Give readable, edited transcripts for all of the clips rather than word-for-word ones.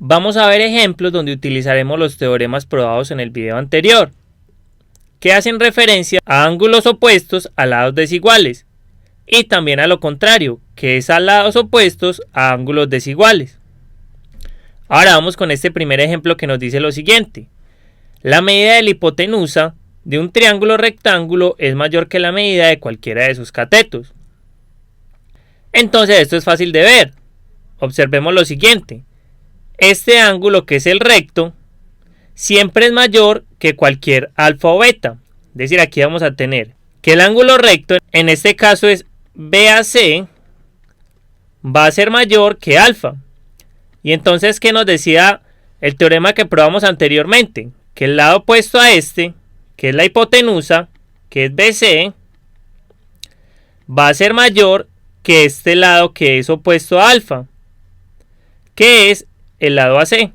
Vamos a ver ejemplos donde utilizaremos los teoremas probados en el video anterior, que hacen referencia a ángulos opuestos a lados desiguales, y también a lo contrario, que es a lados opuestos a ángulos desiguales. Ahora vamos con este primer ejemplo que nos dice lo siguiente. La medida de la hipotenusa de un triángulo rectángulo es mayor que la medida de cualquiera de sus catetos. Entonces esto es fácil de ver. Observemos lo siguiente. Este ángulo, que es el recto, siempre es mayor que cualquier alfa o beta. Es decir, aquí vamos a tener que el ángulo recto, en este caso es BAC, va a ser mayor que alfa. Y entonces, ¿qué nos decía el teorema que probamos anteriormente? Que el lado opuesto a este, que es la hipotenusa, que es BC, va a ser mayor que este lado que es opuesto a alfa, que es el lado AC.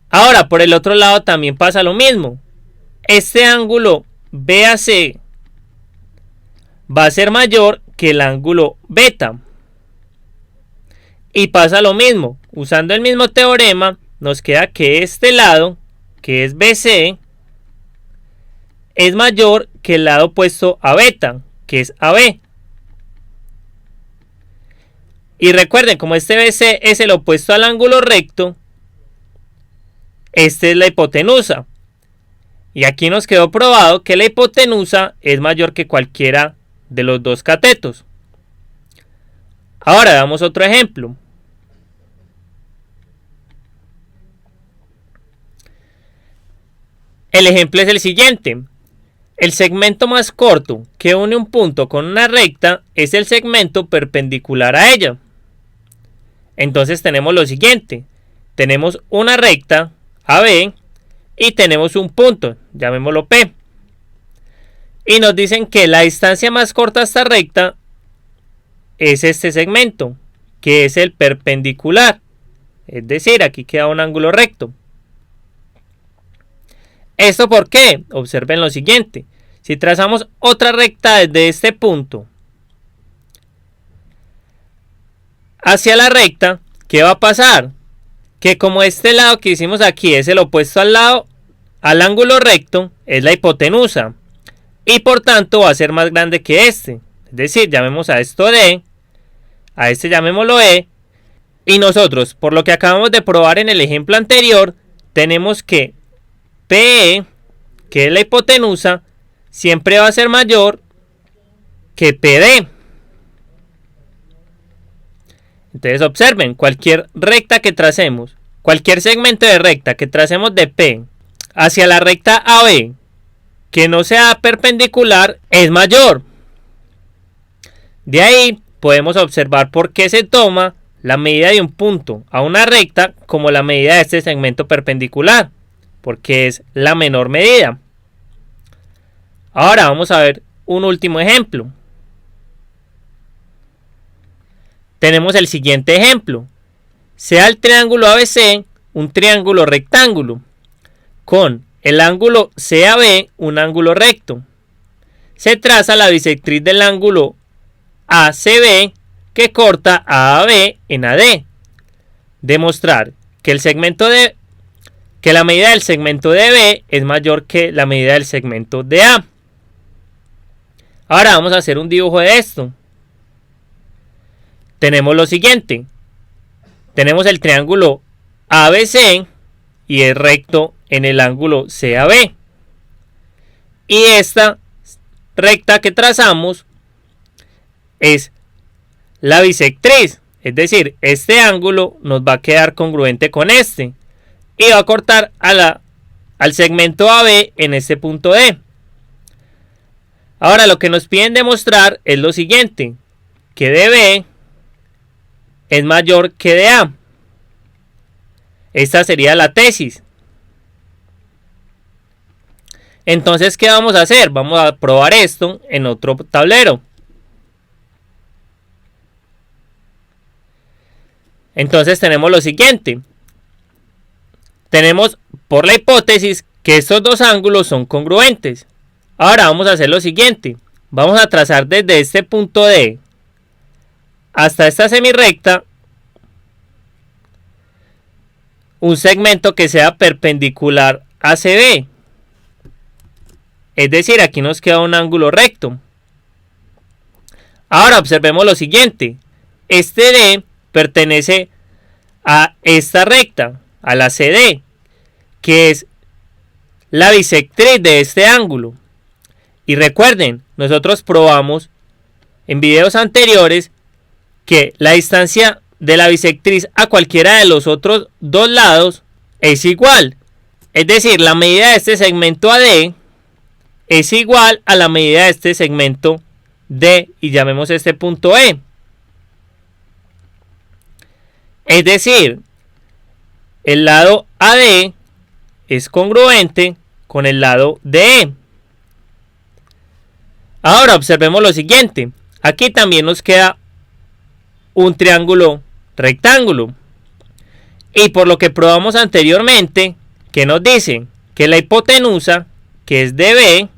Ahora, por el otro lado también pasa lo mismo. Este ángulo BAC va a ser mayor que el ángulo beta. Y pasa lo mismo. Usando el mismo teorema, nos queda que este lado, que es BC, es mayor que el lado opuesto a beta, que es AB. Y recuerden, como este BC es el opuesto al ángulo recto, esta es la hipotenusa. Y aquí nos quedó probado que la hipotenusa es mayor que cualquiera de los dos catetos. Ahora damos otro ejemplo. El ejemplo es el siguiente. El segmento más corto que une un punto con una recta es el segmento perpendicular a ella. Entonces tenemos lo siguiente. Tenemos una recta AB y tenemos un punto, llamémoslo P. Y nos dicen que la distancia más corta a esta recta es este segmento, que es el perpendicular. Es decir, aquí queda un ángulo recto. ¿Esto por qué? Observen lo siguiente. Si trazamos otra recta desde este punto hacia la recta, ¿qué va a pasar? Que como este lado que hicimos aquí es el opuesto al ángulo recto, es la hipotenusa. Y por tanto va a ser más grande que este. Es decir, llamemos a esto D, a este llamémoslo E. Y nosotros, por lo que acabamos de probar en el ejemplo anterior, tenemos que PE, que es la hipotenusa, siempre va a ser mayor que PD. Entonces observen, cualquier recta que tracemos, cualquier segmento de recta que tracemos de P hacia la recta AB, que no sea perpendicular, es mayor. De ahí podemos observar por qué se toma la medida de un punto a una recta como la medida de este segmento perpendicular, porque es la menor medida. Ahora vamos a ver un último ejemplo. Tenemos el siguiente ejemplo. Sea el triángulo ABC un triángulo rectángulo, con el ángulo CAB un ángulo recto. Se traza la bisectriz del ángulo ACB que corta a AB en AD. Demostrar que la medida del segmento de B es mayor que la medida del segmento de A. Ahora vamos a hacer un dibujo de esto. Tenemos lo siguiente. Tenemos el triángulo ABC y es recto en el ángulo CAB. Y esta recta que trazamos es la bisectriz. Es decir, este ángulo nos va a quedar congruente con este. Y va a cortar al segmento AB en este punto D. Ahora lo que nos piden demostrar es lo siguiente. Que DB es mayor que DA. Esta sería la tesis. Entonces, ¿qué vamos a hacer? Vamos a probar esto en otro tablero. Entonces tenemos lo siguiente. Tenemos por la hipótesis que estos dos ángulos son congruentes. Ahora vamos a hacer lo siguiente. Vamos a trazar desde este punto D hasta esta semirrecta un segmento que sea perpendicular a CB. Es decir, aquí nos queda un ángulo recto. Ahora observemos lo siguiente. Este D pertenece a esta recta, a la CD, que es la bisectriz de este ángulo. Y recuerden, nosotros probamos en videos anteriores que la distancia de la bisectriz a cualquiera de los otros dos lados es igual. Es decir, la medida de este segmento AD es igual a la medida de este segmento D y llamemos este punto E. Es decir, el lado AD es congruente con el lado DE. Ahora observemos lo siguiente. Aquí también nos queda un triángulo rectángulo. Y por lo que probamos anteriormente, ¿qué nos dice? Que la hipotenusa, que es DB,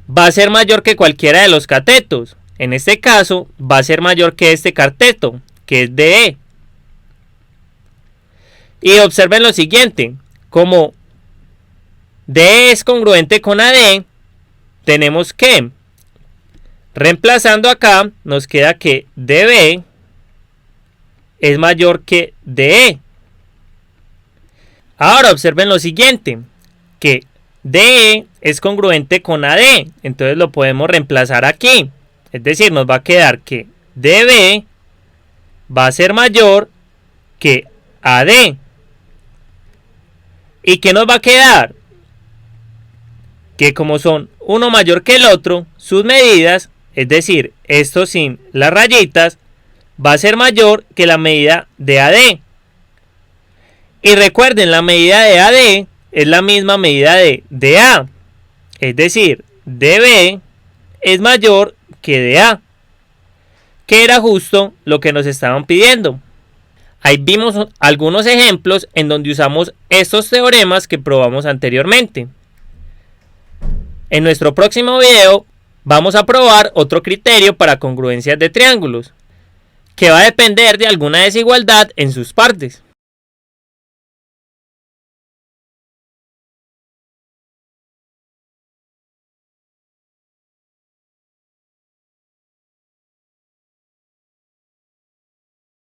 va a ser mayor que cualquiera de los catetos. En este caso, va a ser mayor que este cateto, que es DE. Y observen lo siguiente. Como DE es congruente con AD, tenemos que, reemplazando acá, nos queda que DB es mayor que DE. Ahora observen lo siguiente, que DE es congruente con AD, entonces lo podemos reemplazar aquí. Es decir, nos va a quedar que DB va a ser mayor que AD. ¿Y qué nos va a quedar? Que como son uno mayor que el otro, sus medidas, es decir, esto sin las rayitas, va a ser mayor que la medida de AD. Y recuerden, la medida de AD es la misma medida de DA. Es decir, DB es mayor que DA, que era justo lo que nos estaban pidiendo. Ahí vimos algunos ejemplos en donde usamos estos teoremas que probamos anteriormente. En nuestro próximo video vamos a probar otro criterio para congruencias de triángulos, que va a depender de alguna desigualdad en sus partes.